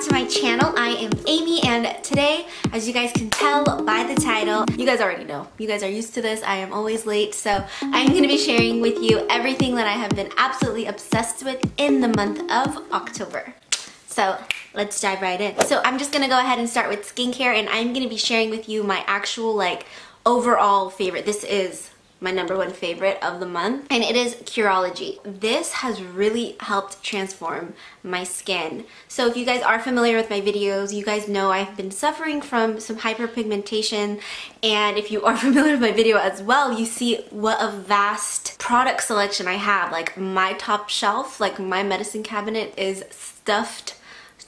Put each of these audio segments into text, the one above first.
back to my channel. I am Amy, and today, as you guys can tell by the title, you guys already know. You guys are used to this. I am always late, so I'm going to be sharing with you everything that I have been absolutely obsessed with in the month of October. So let's dive right in. So I'm just going to go ahead and start with skincare, and I'm going to be sharing with you my actual overall favorite. This is my #1 favorite of the month, and it is Curology. This has really helped transform my skin. So if you guys are familiar with my videos, you guys know I've been suffering from some hyperpigmentation, and if you are familiar with my video as well, you see what a vast product selection I have. Like, my top shelf, like my medicine cabinet, is stuffed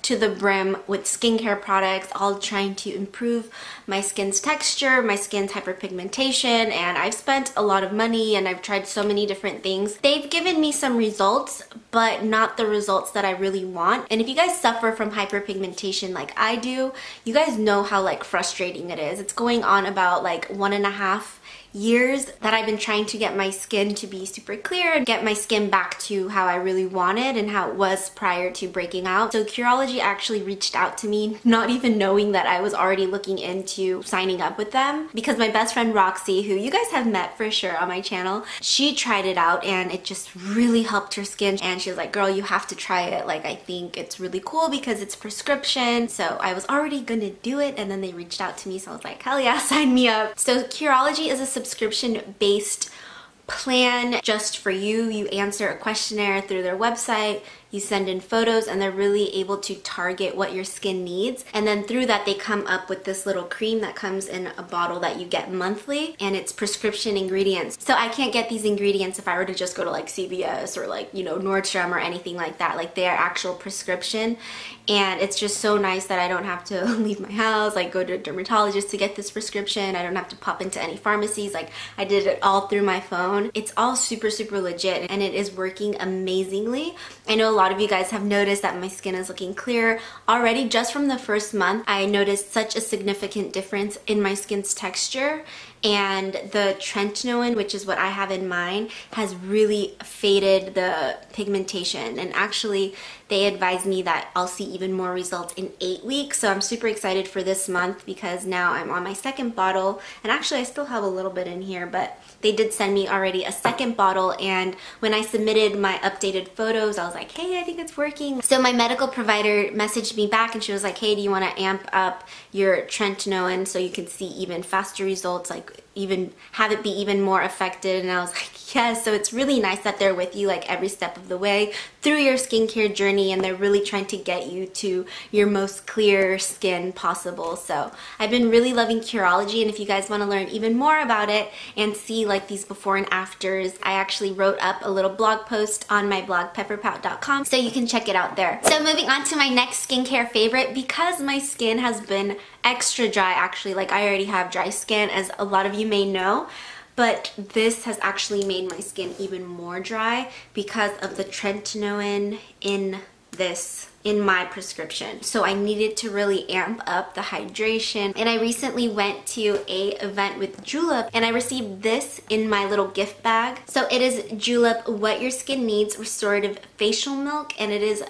to the brim with skincare products, all trying to improve my skin's texture, my skin's hyperpigmentation, and I've spent a lot of money and I've tried so many different things. They've given me some results, but not the results that I really want. And if you guys suffer from hyperpigmentation like I do, you guys know how frustrating it is. It's going on about 1.5 years that I've been trying to get my skin to be super clear and get my skin back to how I really wanted and how it was prior to breaking out. So Curology actually reached out to me, not even knowing that I was already looking into signing up with them, because my best friend Roxy, who you guys have met for sure on my channel, she tried it out and it just really helped her skin, and she was like, girl, you have to try it. I think it's really cool because it's prescription. So I was already gonna do it, and then they reached out to me, so I was like, hell yeah, sign me up. So Curology is a subscription-based plan just for you. You answer a questionnaire through their website, you send in photos, and they're really able to target what your skin needs. And then through that, they come up with this little cream that comes in a bottle that you get monthly, and it's prescription ingredients. So I can't get these ingredients if I were to just go to CVS or Nordstrom or anything like that. They are actual prescription, and it's just so nice that I don't have to leave my house, go to a dermatologist to get this prescription. I don't have to pop into any pharmacies. I did it all through my phone. It's all super legit, and it is working amazingly. I know a lot of you guys have noticed that my skin is looking clear already. Just from the first month, I noticed such a significant difference in my skin's texture, and the tretinoin, which is what I have in mine, has really faded the pigmentation. And actually, they advised me that I'll see even more results in 8 weeks. So I'm super excited for this month because now I'm on my second bottle. And actually, I still have a little bit in here, but they did send me already a second bottle. And when I submitted my updated photos, I was like, hey, I think it's working. So my medical provider messaged me back, and she was like, hey, do you want to amp up your tretinoin so you can see even faster results, even have it be even more affected? And I was like, yes. So it's really nice that they're with you every step of the way through your skincare journey, and they're really trying to get you to your most clear skin possible. So I've been really loving Curology, and if you guys want to learn even more about it and see these before and afters, I actually wrote up a little blog post on my blog pepperpout.com, so you can check it out there. So moving on to my next skincare favorite, because my skin has been extra dry actually. I already have dry skin, as a lot of you may know, but this has actually made my skin even more dry because of the tretinoin in my prescription. So I needed to really amp up the hydration, and I recently went to a event with Julep, and I received this in my little gift bag. So it is Julep What Your Skin Needs Restorative Facial Milk, and it is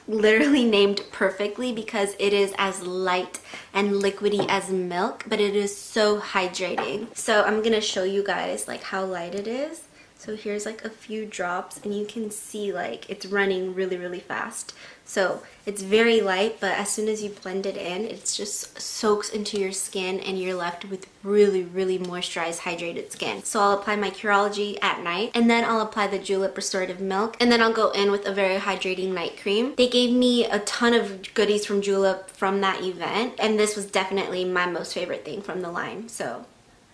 literally named perfectly because it is as light and liquidy as milk, but it is so hydrating. So I'm gonna show you guys how light it is. So here's a few drops, and you can see it's running really fast. So it's very light, but as soon as you blend it in, it just soaks into your skin, and you're left with really moisturized, hydrated skin. So I'll apply my Curology at night, and then I'll apply the Julep Restorative Milk, and then I'll go in with a very hydrating night cream. They gave me a ton of goodies from Julep from that event, and this was definitely my most favorite thing from the line. So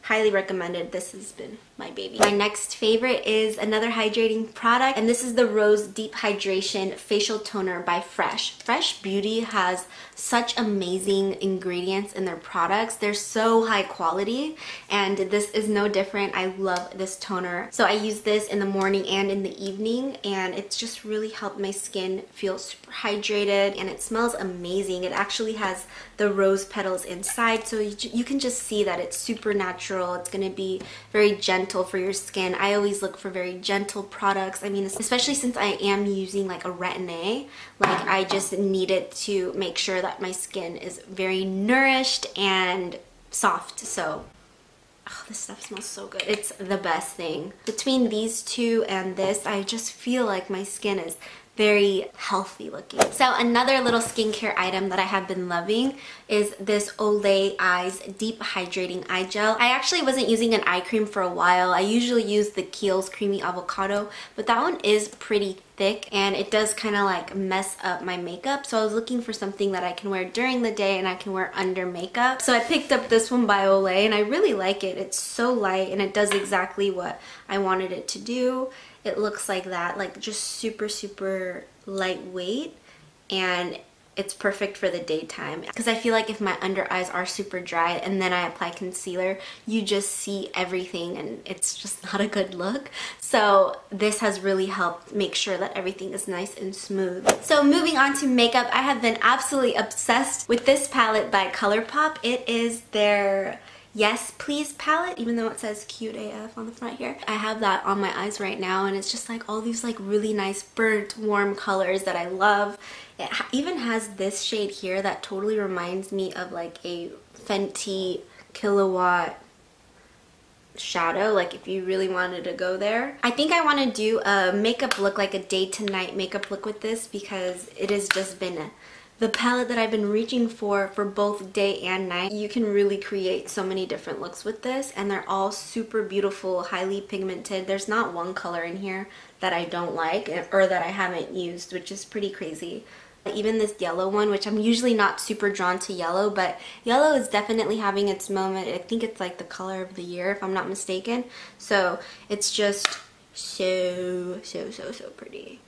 highly recommended. This has been my baby. My next favorite is another hydrating product, and this is the Rose Deep Hydration Facial Toner by Fresh. Fresh Beauty has such amazing ingredients in their products. They're so high quality, and this is no different. I love this toner. So I use this in the morning and in the evening, and it's just really helped my skin feel super hydrated, and it smells amazing. It actually has the rose petals inside, so you can just see that it's super natural. It's gonna be very gentle gentle for your skin. I always look for very gentle products. I mean, especially since I am using like a Retin-A, like I just needed to make sure that my skin is very nourished and soft. So oh, this stuff smells so good. It's the best thing. Between these two and this, I just feel like my skin is very healthy looking. So another little skincare item that I have been loving is this Olay Eyes Deep Hydrating Eye Gel. I actually wasn't using an eye cream for a while. I usually use the Kiehl's Creamy Avocado, but that one is pretty thick and it does kind of like mess up my makeup. So I was looking for something that I can wear during the day and I can wear under makeup. So I picked up this one by Olay and I really like it. It's so light and it does exactly what I wanted it to do. It looks like that, like just super, super lightweight, and it's perfect for the daytime. Because I feel like if my under eyes are super dry and then I apply concealer, you just see everything and it's just not a good look. So this has really helped make sure that everything is nice and smooth. So moving on to makeup, I have been absolutely obsessed with this palette by ColourPop. It is their Yes Please palette, even though it says cute AF on the front here. I have that on my eyes right now and it's just like all these like really nice burnt warm colors that I love. It even has this shade here that totally reminds me of like a Fenty Kilowatt shadow, like if you really wanted to go there. I think I want to do a makeup look, like a day to night makeup look with this, because it has just been the palette that I've been reaching for both day and night. You can really create so many different looks with this and they're all super beautiful, highly pigmented. There's not one color in here that I don't like or that I haven't used, which is pretty crazy. Even this yellow one, which I'm usually not super drawn to yellow, but yellow is definitely having its moment. I think it's like the color of the year if I'm not mistaken. So it's just so pretty.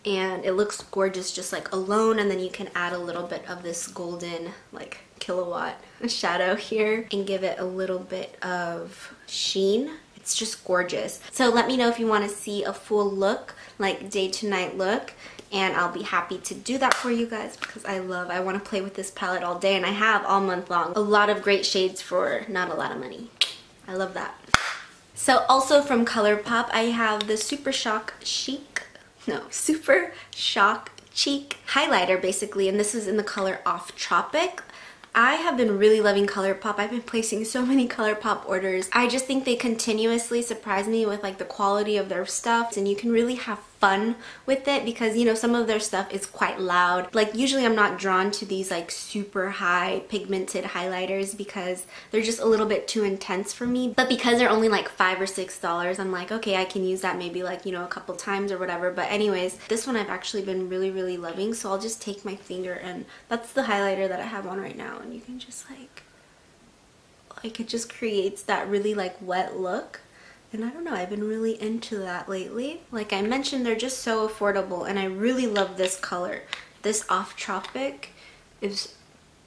And it looks gorgeous just like alone, and then you can add a little bit of this golden like kilowatt shadow here and give it a little bit of sheen. It's just gorgeous. So let me know if you want to see a full look, like day to night look, and I'll be happy to do that for you guys because I want to play with this palette all day, and I have all month long. A lot of great shades for not a lot of money. I love that. So also from ColourPop, I have the Super Shock Cheek highlighter basically, and this is in the color Off Tropic. I have been really loving ColourPop. I've been placing so many ColourPop orders. I just think they continuously surprise me with like the quality of their stuff, and you can really have fun with it because, you know, some of their stuff is quite loud. Like usually I'm not drawn to these like super high pigmented highlighters because they're just a little bit too intense for me. But because they're only like $5 or $6, I'm like, okay, I can use that maybe like, you know, a couple times or whatever. But anyways, this one I've actually been really loving. So I'll just take my finger, and that's the highlighter that I have on right now. And you can just like it just creates that really like wet look. And I don't know, I've been really into that lately. Like I mentioned, they're just so affordable, and I really love this color. This Off Tropic is,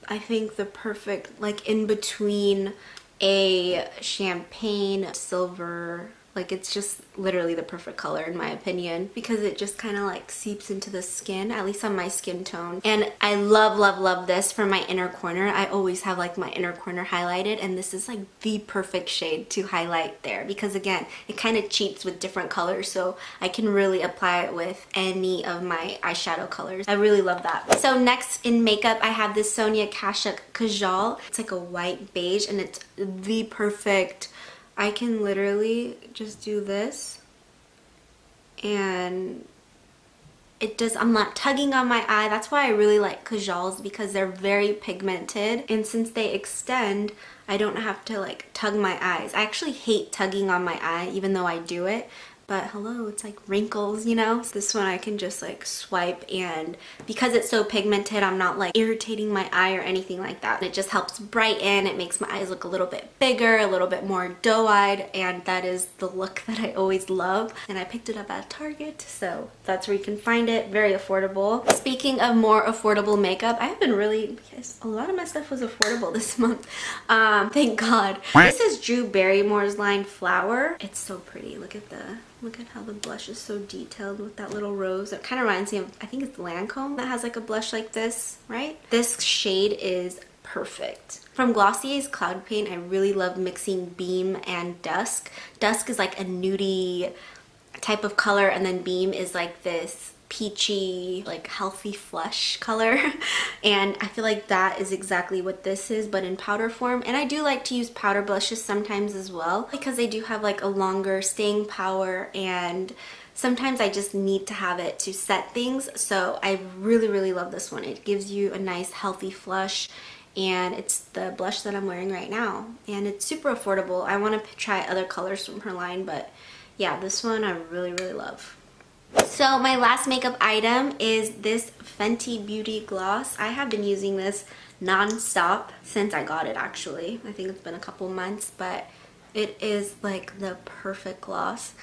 I think, the perfect, like in between a champagne silver. Like it's just literally the perfect color in my opinion, because it just kind of like seeps into the skin, at least on my skin tone. And I love this for my inner corner. I always have like my inner corner highlighted, and this is like the perfect shade to highlight there because again, it kind of cheats with different colors, so I can really apply it with any of my eyeshadow colors. I really love that. So next in makeup, I have this Sonia Kashuk Kajal. It's like a white beige, and it's the perfect. I can literally just do this and it does, I'm not tugging on my eye. That's why I really like Kajals, because they're very pigmented, and since they extend, I don't have to like tug my eyes. I actually hate tugging on my eye even though I do it. But hello, it's like wrinkles, you know? So this one I can just like swipe, and because it's so pigmented, I'm not like irritating my eye or anything like that. It just helps brighten. It makes my eyes look a little bit bigger, a little bit more doe-eyed, and that is the look that I always love. And I picked it up at Target, so that's where you can find it. Very affordable. Speaking of more affordable makeup, I have been really, because a lot of my stuff was affordable this month. Thank God. This is Drew Barrymore's line Flower. It's so pretty. Look at how the blush is so detailed with that little rose. It kind of reminds me of, I think it's Lancome that has like a blush like this, right? This shade is perfect. From Glossier's Cloud Paint, I really love mixing Beam and Dusk. Dusk is like a nudie type of color, and then Beam is like this peachy, like healthy flush color. And I feel like that is exactly what this is, but in powder form. And I do like to use powder blushes sometimes as well, because they do have like a longer staying power, and sometimes I just need to have it to set things. So I really love this one. It gives you a nice healthy flush, and it's the blush that I'm wearing right now, and it's super affordable. I want to try other colors from her line, but yeah, this one I really love. So my last makeup item is this Fenty Beauty gloss. I have been using this non-stop since I got it, actually. I think it's been a couple months, but it is like the perfect gloss.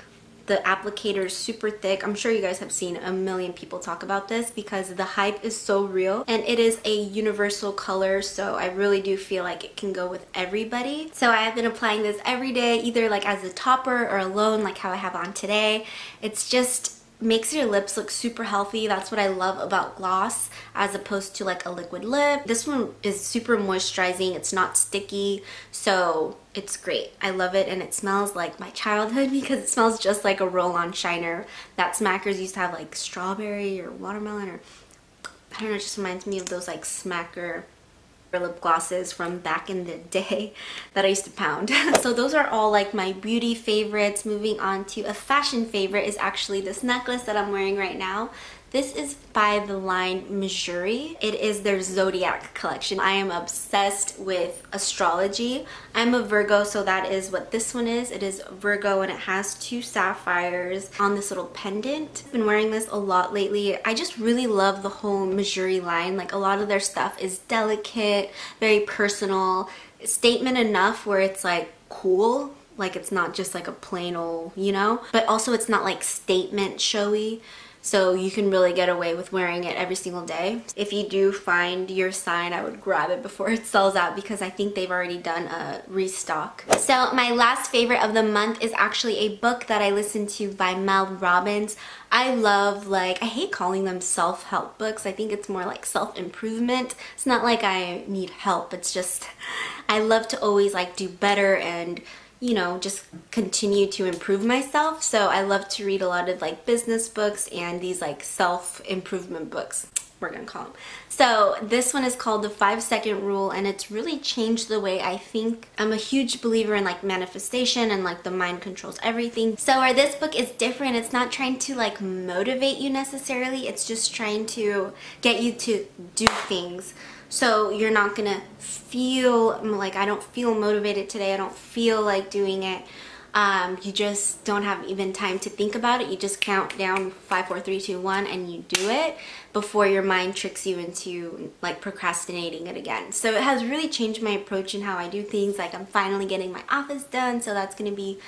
The applicator is super thick. I'm sure you guys have seen a million people talk about this because the hype is so real, and it is a universal color, so I really do feel like it can go with everybody. So I have been applying this every day, either like as a topper or alone, like how I have on today. It's just makes your lips look super healthy. That's what I love about gloss as opposed to like a liquid lip. This one is super moisturizing. It's not sticky, so it's great. I love it, and it smells like my childhood because it smells just like a roll-on shiner that Smackers used to have, like strawberry or watermelon, or I don't know, it just reminds me of those like Smacker lip glosses from back in the day that I used to pound. So those are all like my beauty favorites. Moving on to a fashion favorite is actually this necklace that I'm wearing right now. This is by the line Missouri. It is their Zodiac collection. I am obsessed with astrology. I'm a Virgo, so that is what this one is. It is Virgo, and it has 2 sapphires on this little pendant. I've been wearing this a lot lately. I just really love the whole Missouri line. Like, a lot of their stuff is delicate, very personal, statement enough where it's like cool. Like, it's not just like a plain old, you know? But also it's not like statement showy. So you can really get away with wearing it every single day. If you do find your sign, I would grab it before it sells out because I think they've already done a restock. So my last favorite of the month is actually a book that I listened to by Mel Robbins. I love, like, I hate calling them self-help books. I think it's more like self-improvement. It's not like I need help. It's just, I love to always like do better and, you know, just continue to improve myself. So I love to read a lot of like business books and these like self-improvement books, we're gonna call them. So this one is called The 5-Second Rule, and it's really changed the way I think. I'm a huge believer in like manifestation and like the mind controls everything. So where this book is different, it's not trying to like motivate you necessarily, it's just trying to get you to do things. So you're not gonna feel like, I don't feel motivated today, I don't feel like doing it. You just don't have even time to think about it. You just count down 5, 4, 3, 2, 1 and you do it before your mind tricks you into like procrastinating it again. So it has really changed my approach in how I do things. Like, I'm finally getting my office done, so that's gonna be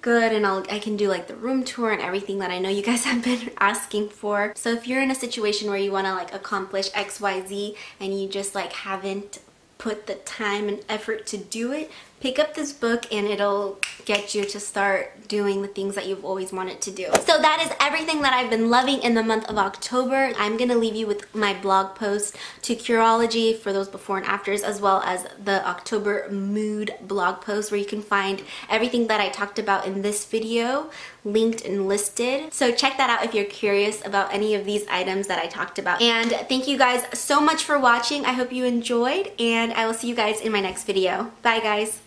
good, and I can do like the room tour and everything that I know you guys have been asking for. So if you're in a situation where you want to like accomplish XYZ and you just like haven't put the time and effort to do it, pick up this book and it'll get you to start doing the things that you've always wanted to do. So that is everything that I've been loving in the month of October. I'm gonna leave you with my blog post to Curology for those before and afters, as well as the October mood blog post where you can find everything that I talked about in this video linked and listed. So check that out if you're curious about any of these items that I talked about. And thank you guys so much for watching. I hope you enjoyed, and I will see you guys in my next video. Bye guys.